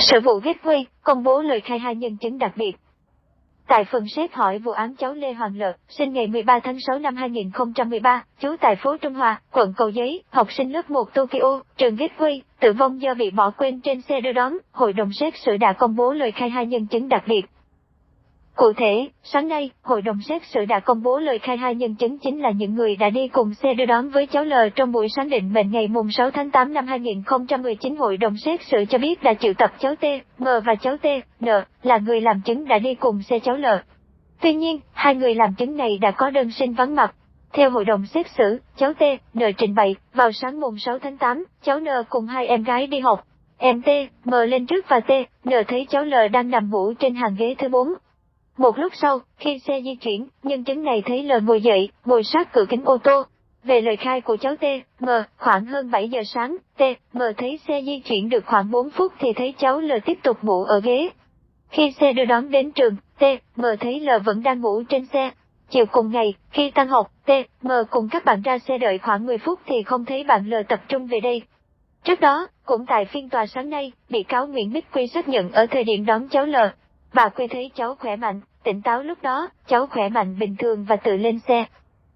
Sở vụ GateWay công bố lời khai hai nhân chứng đặc biệt. Tại phần xét hỏi vụ án cháu Lê Hoàng Lợi, sinh ngày 13 tháng 6 năm 2013, trú tại phố Trung Hòa, quận Cầu Giấy, học sinh lớp 1 Tokyo, trường GateWay, tử vong do bị bỏ quên trên xe đưa đón, hội đồng xét xử đã công bố lời khai hai nhân chứng đặc biệt. Cụ thể, sáng nay, hội đồng xét xử đã công bố lời khai hai nhân chứng chính là những người đã đi cùng xe đưa đón với cháu L trong buổi sáng định mệnh ngày 6 tháng 8 năm 2019. Hội đồng xét xử cho biết đã triệu tập cháu T, M và cháu T, N là người làm chứng đã đi cùng xe cháu L. Tuy nhiên, hai người làm chứng này đã có đơn xin vắng mặt. Theo hội đồng xét xử, cháu T, N trình bày, vào sáng 6 tháng 8, cháu N cùng hai em gái đi học. Em T, M lên trước và T, N thấy cháu L đang nằm ngủ trên hàng ghế thứ 4. Một lúc sau, khi xe di chuyển, nhân chứng này thấy L ngồi dậy, ngồi sát cửa kính ô tô. Về lời khai của cháu T, M, khoảng hơn 7 giờ sáng, T, M thấy xe di chuyển được khoảng 4 phút thì thấy cháu L tiếp tục ngủ ở ghế. Khi xe đưa đón đến trường, T, M thấy L vẫn đang ngủ trên xe. Chiều cùng ngày, khi tan học, T, M cùng các bạn ra xe đợi khoảng 10 phút thì không thấy bạn L tập trung về đây. Trước đó, cũng tại phiên tòa sáng nay, bị cáo Nguyễn Bích Quy xác nhận ở thời điểm đón cháu L, bà Quy thấy cháu khỏe mạnh, tỉnh táo lúc đó, cháu khỏe mạnh bình thường và tự lên xe.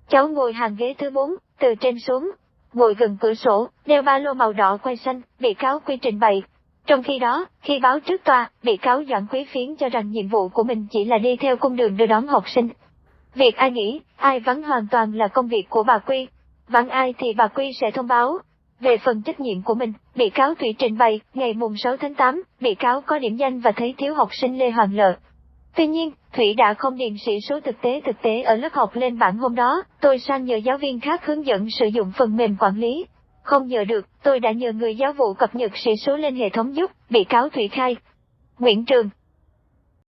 Cháu ngồi hàng ghế thứ 4, từ trên xuống, ngồi gần cửa sổ, đeo ba lô màu đỏ quai xanh, bị cáo Quy trình bày. Trong khi đó, khi báo trước tòa, bị cáo Doãn Quý Phiến cho rằng nhiệm vụ của mình chỉ là đi theo cung đường đưa đón học sinh. Việc ai nghỉ, ai vắng hoàn toàn là công việc của bà Quy. Vắng ai thì bà Quy sẽ thông báo. Về phần trách nhiệm của mình, bị cáo Thủy trình bày, ngày 6 tháng 8, bị cáo có điểm danh và thấy thiếu học sinh Lê Hoàng Lợi. Tuy nhiên, Thủy đã không điền sĩ số thực tế ở lớp học lên bảng hôm đó, tôi sang nhờ giáo viên khác hướng dẫn sử dụng phần mềm quản lý. Không nhờ được, tôi đã nhờ người giáo vụ cập nhật sĩ số lên hệ thống giúp, bị cáo Thủy khai. Nguyễn Trường,